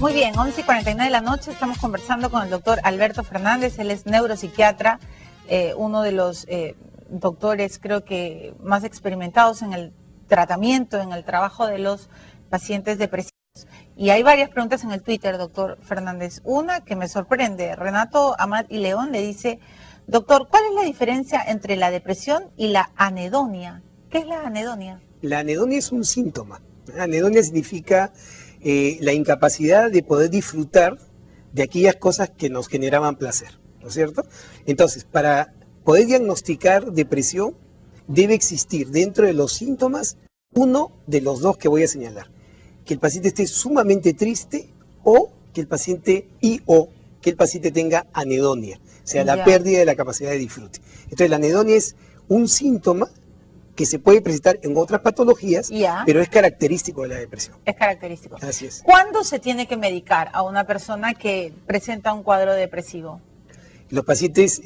Muy bien, 11:49 de la noche, estamos conversando con el doctor Alberto Fernández, él es neuropsiquiatra, uno de los doctores creo que más experimentados en el tratamiento, en el trabajo de los pacientes depresivos. Y hay varias preguntas en el Twitter, doctor Fernández. Una que me sorprende, Renato Amat y León le dice, doctor, ¿cuál es la diferencia entre la depresión y la anedonia? ¿Qué es la anedonia? La anedonia es un síntoma. Anedonia significa la incapacidad de poder disfrutar de aquellas cosas que nos generaban placer, ¿no es cierto? Entonces, para poder diagnosticar depresión, debe existir dentro de los síntomas uno de los dos que voy a señalar. Que el paciente esté sumamente triste o que el paciente tenga anedonia, o sea, la pérdida de la capacidad de disfrute. Entonces, la anedonia es un síntoma que se puede presentar en otras patologías, pero es característico de la depresión. Es característico. Así es. ¿Cuándo se tiene que medicar a una persona que presenta un cuadro depresivo? Los pacientes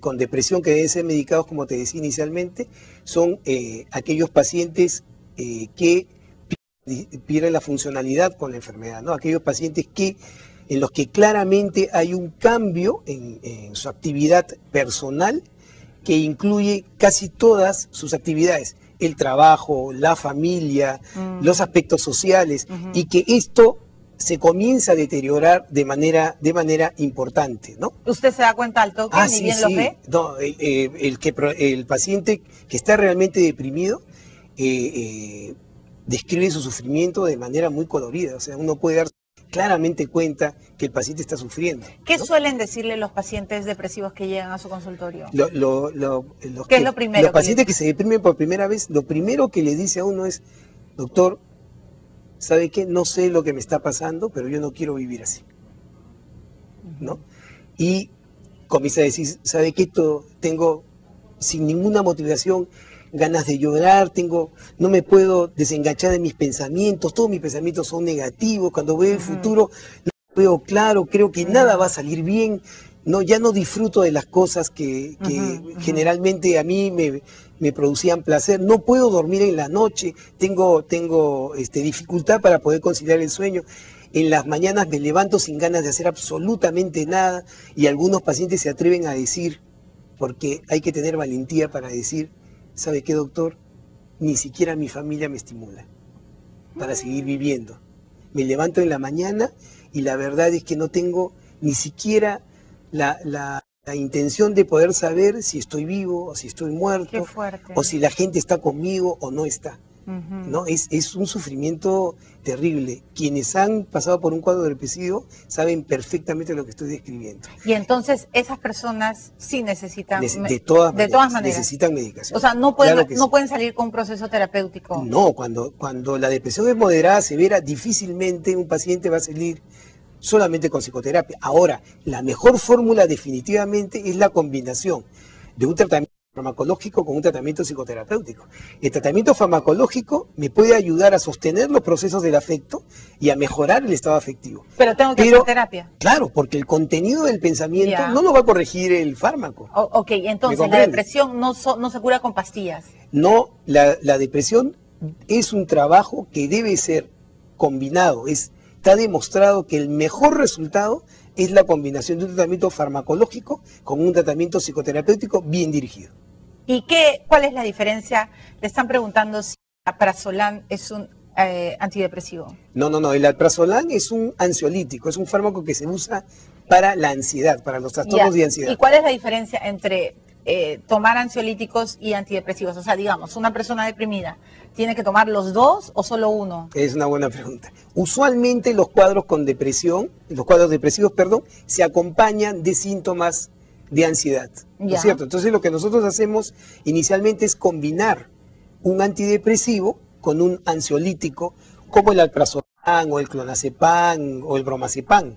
con depresión que deben ser medicados, como te decía inicialmente, son aquellos pacientes que pierden la funcionalidad con la enfermedad, ¿no? Aquellos pacientes en los que claramente hay un cambio en su actividad personal que incluye casi todas sus actividades, el trabajo, la familia, los aspectos sociales, y que esto se comienza a deteriorar de manera importante, ¿no? ¿Usted se da cuenta al toque? ¿Ni bien lo ve? No, el paciente que está realmente deprimido describe su sufrimiento de manera muy colorida, o sea, uno puede dar claramente cuenta que el paciente está sufriendo. ¿Qué ¿no? suelen decirle los pacientes depresivos que llegan a su consultorio? ¿Qué es lo primero? Los pacientes que se deprimen por primera vez, lo primero que le dice a uno es, doctor, ¿sabe qué? No sé lo que me está pasando, pero yo no quiero vivir así, ¿no? Y comienza a decir, ¿sabe qué? Tengo sin ninguna motivación ganas de llorar, no me puedo desenganchar de mis pensamientos, todos mis pensamientos son negativos, cuando veo el futuro no veo claro, creo que nada va a salir bien, ya no disfruto de las cosas que generalmente a mí me producían placer, no puedo dormir en la noche, tengo dificultad para poder conciliar el sueño, en las mañanas me levanto sin ganas de hacer absolutamente nada, y algunos pacientes se atreven a decir, porque hay que tener valentía para decir, ¿sabe qué, doctor? Ni siquiera mi familia me estimula para seguir viviendo. Me levanto en la mañana y la verdad es que no tengo ni siquiera la intención de poder saber si estoy vivo o si estoy muerto, o si la gente está conmigo o no está. ¿No? Es un sufrimiento terrible. Quienes han pasado por un cuadro depresivo saben perfectamente lo que estoy describiendo. Y entonces esas personas sí necesitan de todas maneras necesitan medicación. O sea, no pueden salir con un proceso terapéutico. No, cuando la depresión es moderada, severa, difícilmente un paciente va a salir solamente con psicoterapia. Ahora, la mejor fórmula definitivamente es la combinación de un tratamiento farmacológico con un tratamiento psicoterapéutico. El tratamiento farmacológico me puede ayudar a sostener los procesos del afecto y a mejorar el estado afectivo. Pero tengo que hacer terapia. Claro, porque el contenido del pensamiento no lo va a corregir el fármaco. Ok, entonces la depresión no se cura con pastillas. No, la depresión es un trabajo que debe ser combinado. Está demostrado que el mejor resultado es la combinación de un tratamiento farmacológico con un tratamiento psicoterapéutico bien dirigido. ¿Y cuál es la diferencia? Le están preguntando si el alprazolam es un antidepresivo. No, el alprazolam es un ansiolítico, es un fármaco que se usa para la ansiedad, para los trastornos de ansiedad. ¿Y cuál es la diferencia entre tomar ansiolíticos y antidepresivos? O sea, digamos, una persona deprimida, ¿tiene que tomar los dos o solo uno? Es una buena pregunta. Usualmente los cuadros depresivos, se acompañan de síntomas de ansiedad, ¿no es cierto? Entonces lo que nosotros hacemos inicialmente es combinar un antidepresivo con un ansiolítico, como el alprazolam o el clonazepam o el bromazepam.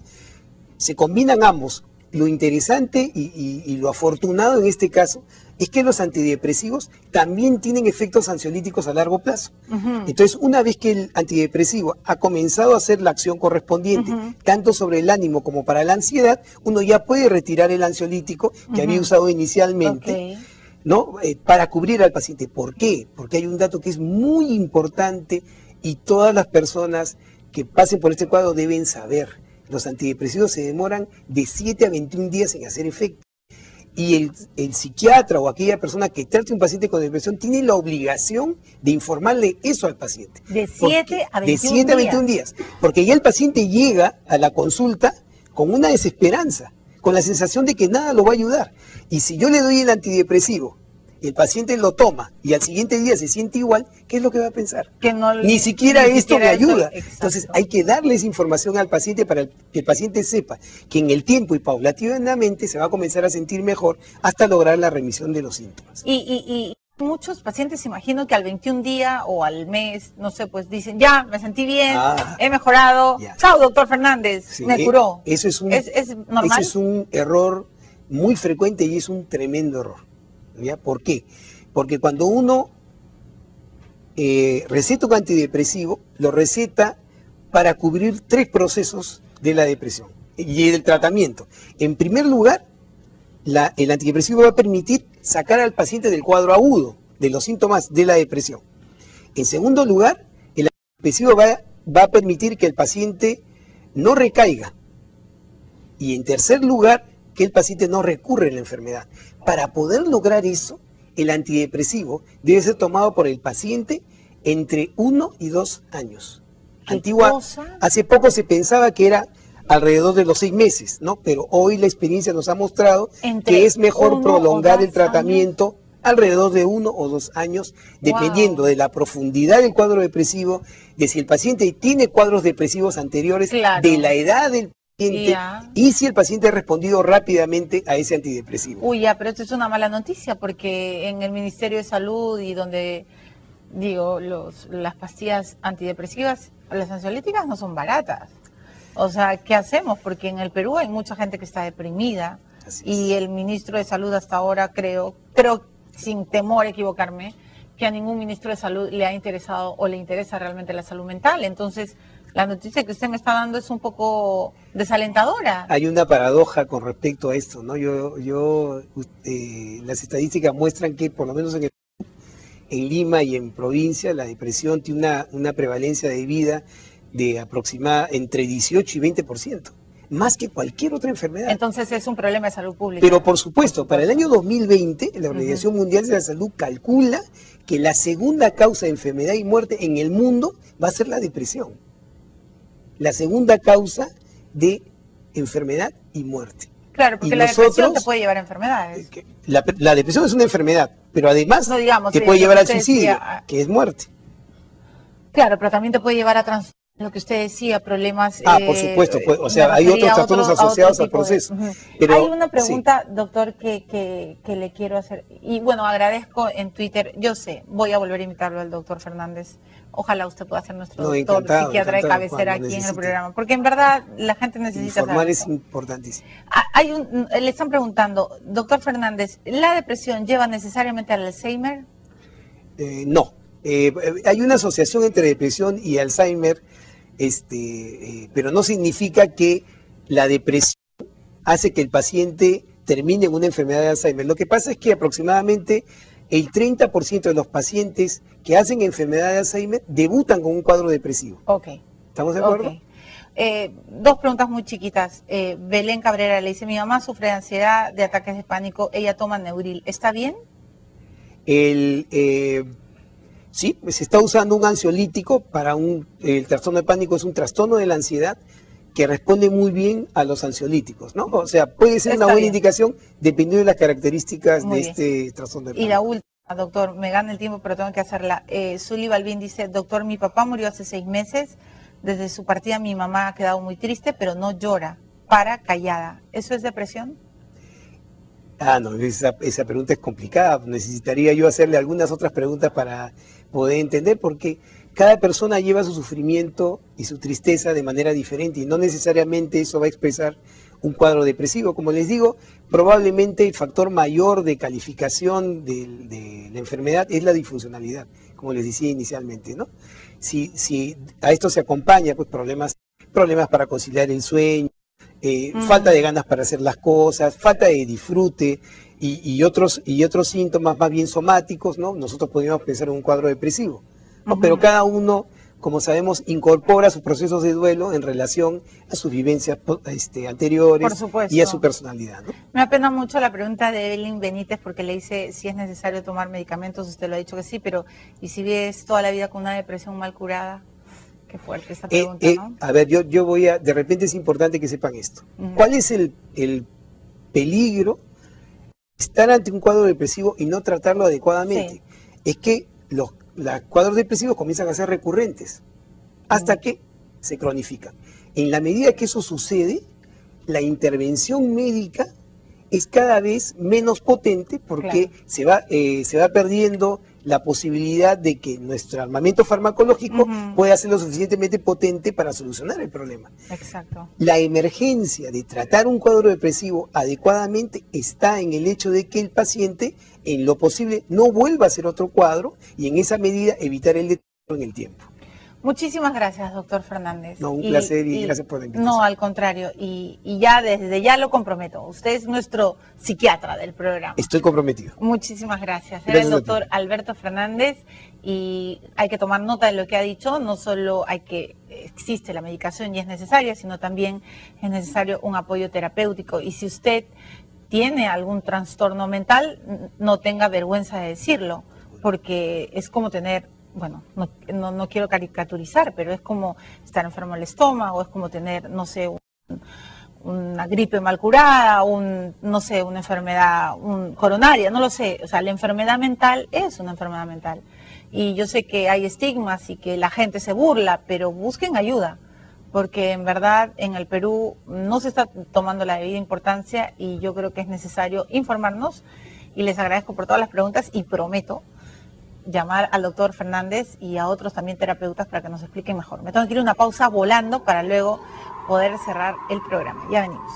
Se combinan ambos. Lo interesante y lo afortunado en este caso es que los antidepresivos también tienen efectos ansiolíticos a largo plazo. Entonces, una vez que el antidepresivo ha comenzado a hacer la acción correspondiente, tanto sobre el ánimo como para la ansiedad, uno ya puede retirar el ansiolítico que había usado inicialmente, ¿no? Para cubrir al paciente. ¿Por qué? Porque hay un dato que es muy importante y todas las personas que pasen por este cuadro deben saber. Los antidepresivos se demoran de 7 a 21 días en hacer efecto. Y el psiquiatra o aquella persona que trate a un paciente con depresión tiene la obligación de informarle eso al paciente. De 7 a 21 días. De 7 a 21 días. Porque ya el paciente llega a la consulta con una desesperanza, con la sensación de que nada lo va a ayudar. Y si yo le doy el antidepresivo, el paciente lo toma y al siguiente día se siente igual, ¿qué es lo que va a pensar? Que no, ni siquiera esto me ayuda. Exacto. Entonces hay que darle esa información al paciente para que el paciente sepa que en el tiempo y paulatinamente se va a comenzar a sentir mejor hasta lograr la remisión de los síntomas. Y muchos pacientes, imagino que al 21 día o al mes, no sé, pues dicen, ya, me sentí bien, he mejorado, ya. Chao, doctor Fernández, Sí, me curó. Eso es normal? Ese es un error muy frecuente y es un tremendo error. ¿Ya? ¿Por qué? Porque cuando uno receta un antidepresivo, lo receta para cubrir 3 procesos de la depresión y del tratamiento. En primer lugar, el antidepresivo va a permitir sacar al paciente del cuadro agudo, de los síntomas de la depresión. En segundo lugar, el antidepresivo va a permitir que el paciente no recaiga. Y en tercer lugar, que el paciente no recurra a la enfermedad. Para poder lograr eso, el antidepresivo debe ser tomado por el paciente entre 1 y 2 años. Hace poco se pensaba que era alrededor de los 6 meses, ¿no? Pero hoy la experiencia nos ha mostrado que es mejor prolongar el tratamiento alrededor de 1 o 2 años, dependiendo de la profundidad del cuadro depresivo, de si el paciente tiene cuadros depresivos anteriores, de la edad del y si el paciente ha respondido rápidamente a ese antidepresivo. Uy, ya, pero esto es una mala noticia porque en el Ministerio de Salud y donde, digo, las pastillas antidepresivas, las ansiolíticas no son baratas. O sea, ¿qué hacemos? Porque en el Perú hay mucha gente que está deprimida y el ministro de Salud hasta ahora creo sin temor a equivocarme, que a ningún ministro de Salud le ha interesado o le interesa realmente la salud mental. Entonces, la noticia que usted me está dando es un poco desalentadora. Hay una paradoja con respecto a esto, ¿no? Las estadísticas muestran que por lo menos en Lima y en provincia la depresión tiene una prevalencia de vida de aproximada entre 18 y 20%, más que cualquier otra enfermedad. Entonces es un problema de salud pública. Pero por supuesto, para el año 2020 la Organización Mundial de la Salud calcula que la segunda causa de enfermedad y muerte en el mundo va a ser la depresión. La segunda causa de enfermedad y muerte. Claro, porque la depresión te puede llevar a enfermedades. La depresión es una enfermedad, pero además te puede llevar al suicidio, que es muerte. Claro, pero también te puede llevar a lo que usted decía, problemas... por supuesto, o sea, hay otros trastornos asociados al proceso. Pero, hay una pregunta, doctor, que le quiero hacer. Y bueno, agradezco en Twitter, yo sé, voy a volver a invitarlo al doctor Fernández. Ojalá usted pueda ser nuestro doctor psiquiatra de cabecera aquí en el programa. Porque en verdad la gente necesita informar es importantísimo. Le están preguntando, doctor Fernández, ¿la depresión lleva necesariamente al Alzheimer? No. Hay una asociación entre depresión y Alzheimer, pero no significa que la depresión hace que el paciente termine en una enfermedad de Alzheimer. Lo que pasa es que aproximadamente el 30% de los pacientes que hacen enfermedad de Alzheimer debutan con un cuadro depresivo. Ok. ¿Estamos de acuerdo? Okay. 2 preguntas muy chiquitas. Belén Cabrera le dice, mi mamá sufre de ansiedad, de ataques de pánico, ella toma Neuril. ¿Está bien? Sí, se está usando un ansiolítico para el trastorno de pánico, es un trastorno de la ansiedad que responde muy bien a los ansiolíticos, ¿no? O sea, puede ser una buena indicación dependiendo de las características de este trastorno de pánico. Y la última, doctor, me gana el tiempo, pero tengo que hacerla. Zuli Balbín dice, doctor, mi papá murió hace 6 meses. Desde su partida mi mamá ha quedado muy triste, pero no llora, callada. ¿Eso es depresión? No, esa pregunta es complicada. Necesitaría yo hacerle algunas otras preguntas para poder entender, porque cada persona lleva su sufrimiento y su tristeza de manera diferente y no necesariamente eso va a expresar un cuadro depresivo. Como les digo, probablemente el factor mayor de calificación de la enfermedad es la disfuncionalidad, como les decía inicialmente, ¿no? Si a esto se acompaña pues problemas para conciliar el sueño, falta de ganas para hacer las cosas, falta de disfrute y otros síntomas más bien somáticos, ¿no? Nosotros podríamos pensar en un cuadro depresivo, ¿no? Pero cada uno como sabemos, incorpora sus procesos de duelo en relación a sus vivencias anteriores y a su personalidad, ¿no? Me apena mucho la pregunta de Evelyn Benítez, porque le dice si es necesario tomar medicamentos. Usted lo ha dicho que sí, pero ¿y si vives toda la vida con una depresión mal curada? Qué fuerte esta pregunta, ¿no? A ver, yo voy a... De repente es importante que sepan esto. ¿Cuál es el peligro de estar ante un cuadro depresivo y no tratarlo adecuadamente? Es que los cuadros depresivos comienzan a ser recurrentes hasta que se cronifican. En la medida que eso sucede, la intervención médica es cada vez menos potente porque se va perdiendo la posibilidad de que nuestro armamento farmacológico pueda ser lo suficientemente potente para solucionar el problema. Exacto. La emergencia de tratar un cuadro depresivo adecuadamente está en el hecho de que el paciente, en lo posible, no vuelva a hacer otro cuadro y en esa medida evitar el deterioro en el tiempo. Muchísimas gracias, doctor Fernández. No, un placer y gracias por la invitación. No, al contrario, y ya desde ya lo comprometo. Usted es nuestro psiquiatra del programa. Estoy comprometido. Muchísimas gracias. Era el doctor Alberto Fernández y hay que tomar nota de lo que ha dicho. No solo existe la medicación y es necesaria, sino también es necesario un apoyo terapéutico. Y si usted tiene algún trastorno mental, no tenga vergüenza de decirlo, porque es como tener... Bueno, no quiero caricaturizar, pero es como estar enfermo del estómago, es como tener, no sé, una gripe mal curada, no sé, una enfermedad coronaria, no lo sé. O sea, la enfermedad mental es una enfermedad mental. Y yo sé que hay estigmas y que la gente se burla, pero busquen ayuda, porque en verdad en el Perú no se está tomando la debida importancia y yo creo que es necesario informarnos. Y les agradezco por todas las preguntas y prometo llamar al doctor Fernández y a otros también terapeutas para que nos expliquen mejor. Me tengo que ir a una pausa volando para luego poder cerrar el programa. Ya venimos.